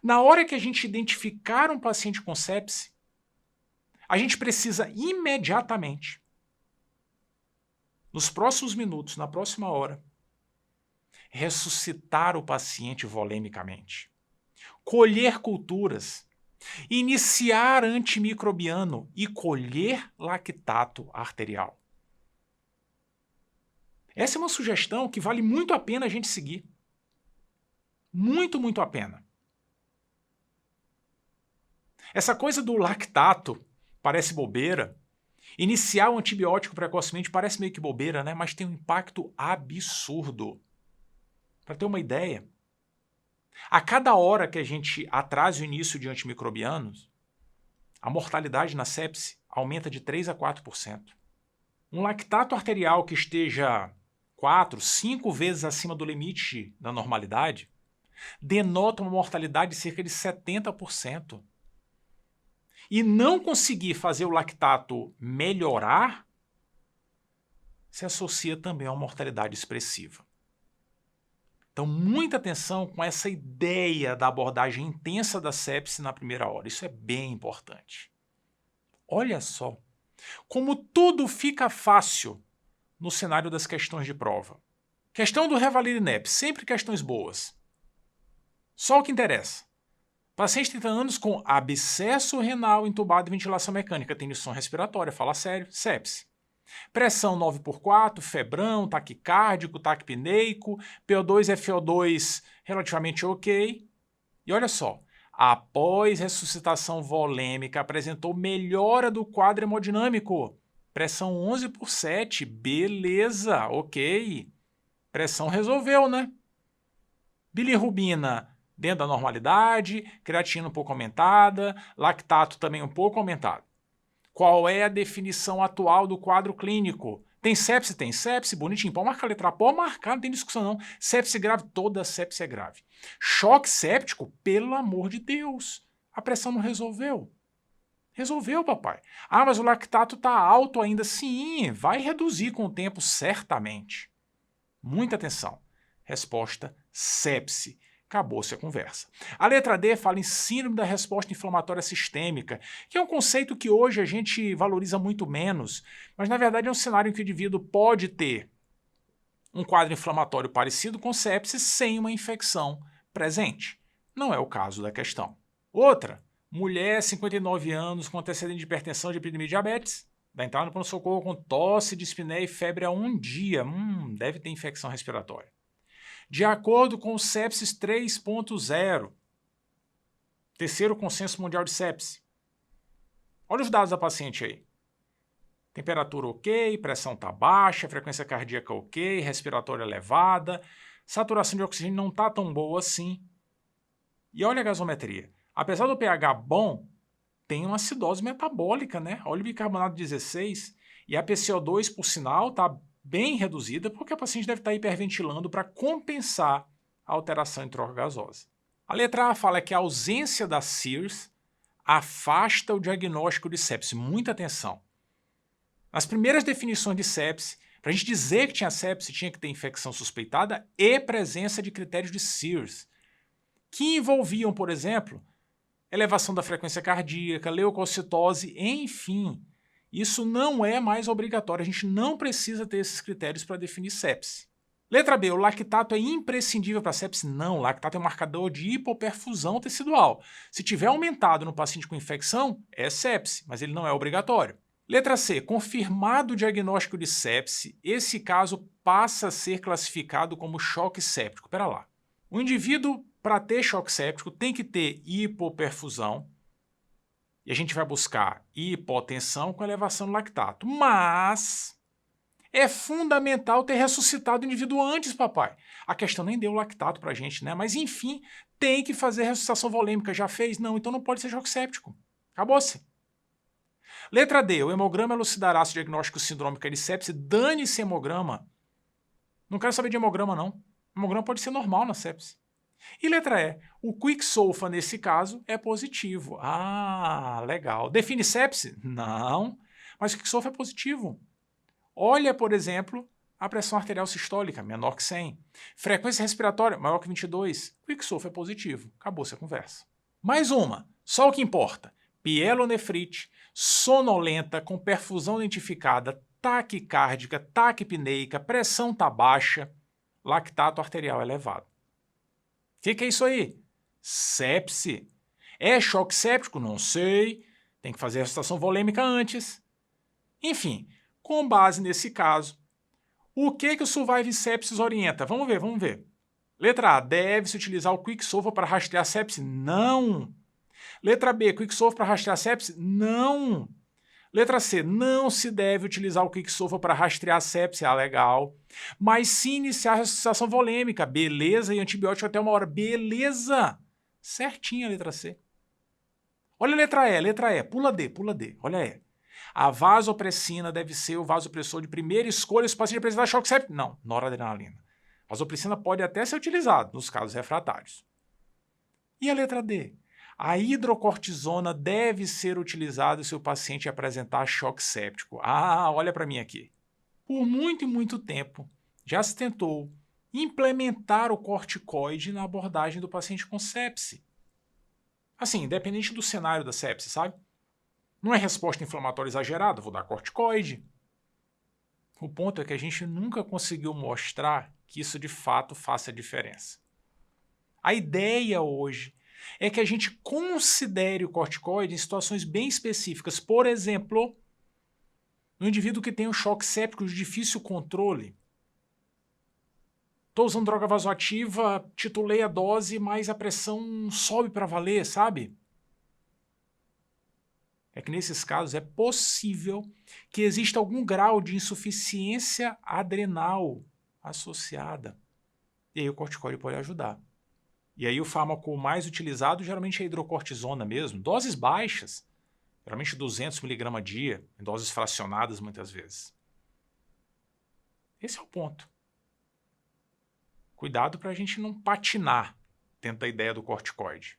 Na hora que a gente identificar um paciente com sepse, a gente precisa imediatamente, nos próximos minutos, na próxima hora, ressuscitar o paciente volemicamente, colher culturas, iniciar antimicrobiano e colher lactato arterial. Essa é uma sugestão que vale muito a pena a gente seguir. Muito, muito a pena. Essa coisa do lactato parece bobeira. Iniciar o antibiótico precocemente parece meio que bobeira, né? Mas tem um impacto absurdo. Para ter uma ideia, a cada hora que a gente atrasa o início de antimicrobianos, a mortalidade na sepse aumenta de 3 a 4%. Um lactato arterial que esteja 4, 5 vezes acima do limite da normalidade denota uma mortalidade de cerca de 70%. E não conseguir fazer o lactato melhorar se associa também a uma mortalidade expressiva. Então, muita atenção com essa ideia da abordagem intensa da sepse na primeira hora. Isso é bem importante. Olha só como tudo fica fácil no cenário das questões de prova. Questão do Revalid NEP, sempre questões boas. Só o que interessa. Paciente de 30 anos com abscesso renal entubado e ventilação mecânica, tem disfunção respiratória, fala sério, sepse. Pressão 9/4, febrão, taquicárdico, taquipneico, PO2 e FO2 relativamente ok. E olha só, após ressuscitação volêmica apresentou melhora do quadro hemodinâmico. Pressão 11/7, beleza, ok. Pressão resolveu, né? Bilirrubina dentro da normalidade, creatina um pouco aumentada, lactato também um pouco aumentado. Qual é a definição atual do quadro clínico? Tem sepse? Tem sepse, bonitinho. Pode marcar a letra A, pode marcar, não tem discussão não. Sepse grave, toda sepse é grave. Choque séptico, pelo amor de Deus. A pressão não resolveu. Resolveu, papai. Ah, mas o lactato está alto ainda. Sim, vai reduzir com o tempo, certamente. Muita atenção. Resposta, sepse. Acabou-se a conversa. A letra D fala em síndrome da resposta inflamatória sistêmica, que é um conceito que hoje a gente valoriza muito menos, mas na verdade é um cenário em que o indivíduo pode ter um quadro inflamatório parecido com sepsis sem uma infecção presente. Não é o caso da questão. Outra, mulher, 59 anos, com antecedente de hipertensão, de epidemia de diabetes, da entrada no pronto-socorro com tosse, dispneia e febre há um dia. Deve ter infecção respiratória. De acordo com o Sepsis 3.0, terceiro consenso mundial de sepse. Olha os dados da paciente aí. Temperatura ok, pressão está baixa, frequência cardíaca ok, respiratória elevada, saturação de oxigênio não está tão boa assim. E olha a gasometria. Apesar do pH bom, tem uma acidose metabólica, né? Olha o bicarbonato 16 e a PCO2, por sinal, está bem reduzida porque a paciente deve estar hiperventilando para compensar a alteração intraorgasosa. A letra A fala que a ausência da SIRS afasta o diagnóstico de sepse. Muita atenção. Nas primeiras definições de sepse, para a gente dizer que tinha sepse, tinha que ter infecção suspeitada e presença de critérios de SIRS, que envolviam, por exemplo, elevação da frequência cardíaca, leucocitose, enfim. Isso não é mais obrigatório, a gente não precisa ter esses critérios para definir sepse. Letra B, o lactato é imprescindível para sepse? Não, o lactato é um marcador de hipoperfusão tecidual. Se tiver aumentado no paciente com infecção, é sepse, mas ele não é obrigatório. Letra C, confirmado o diagnóstico de sepse, esse caso passa a ser classificado como choque séptico. Pera lá. O indivíduo, para ter choque séptico, tem que ter hipoperfusão, e a gente vai buscar hipotensão com elevação do lactato. Mas é fundamental ter ressuscitado o indivíduo antes, papai. A questão nem deu lactato pra gente, né? Mas enfim, tem que fazer ressuscitação volêmica. Já fez? Não, então não pode ser choque séptico. Acabou-se. Letra D, o hemograma elucidará se o diagnóstico sindrômico é de sepse. Dane-se hemograma. Não quero saber de hemograma, não. Hemograma pode ser normal na sepse. E letra E, o Quick-Solfa nesse caso é positivo. Ah, legal. Define sepse? Não, mas o Quick-Solfa é positivo. Olha, por exemplo, A pressão arterial sistólica, menor que 100. Frequência respiratória, maior que 22. Quicksilver é positivo. Acabou-se a conversa. Mais uma, só o que importa. Pielonefrite, sonolenta, com perfusão identificada, taquicárdica, taquipneica, pressão tá baixa, lactato arterial elevado. O que é isso aí? Sepse. É choque séptico? Não sei. Tem que fazer a ressuscitação volêmica antes. Enfim, com base nesse caso, o que o Survive Sepsis orienta? Vamos ver. Letra A, deve-se utilizar o Quicksilver para rastrear sepse? Não. Letra B, Quicksilver para rastrear sepse? Não. Letra C, não se deve utilizar o Quicksilver para rastrear sepse, legal. Mas sim iniciar a ressuscitação volêmica, beleza, e antibiótico até 1 hora, beleza. Certinha a letra C. Olha a letra E, pula D, olha E. A vasopressina deve ser o vasopressor de primeira escolha se o paciente apresentar choque séptico? Não, noradrenalina. A vasopressina pode até ser utilizada nos casos refratários. E a letra D? A hidrocortisona deve ser utilizada se o paciente apresentar choque séptico. Olha para mim aqui. Por muito e muito tempo, já se tentou implementar o corticoide na abordagem do paciente com sepse. Assim, independente do cenário da sepse, sabe? Não é resposta inflamatória exagerada, vou dar corticoide. O ponto é que a gente nunca conseguiu mostrar que isso de fato faça diferença. A ideia hoje é que a gente considere o corticoide em situações bem específicas. Por exemplo, no indivíduo que tem um choque séptico de difícil controle. Estou usando droga vasoativa, titulei a dose, mas a pressão sobe para valer, sabe? É que nesses casos é possível que exista algum grau de insuficiência adrenal associada. E aí o corticoide pode ajudar. E aí o fármaco mais utilizado geralmente é a hidrocortisona mesmo, doses baixas, geralmente 200 mg a dia, em doses fracionadas muitas vezes. Esse é o ponto. Cuidado para a gente não patinar dentro da ideia do corticoide.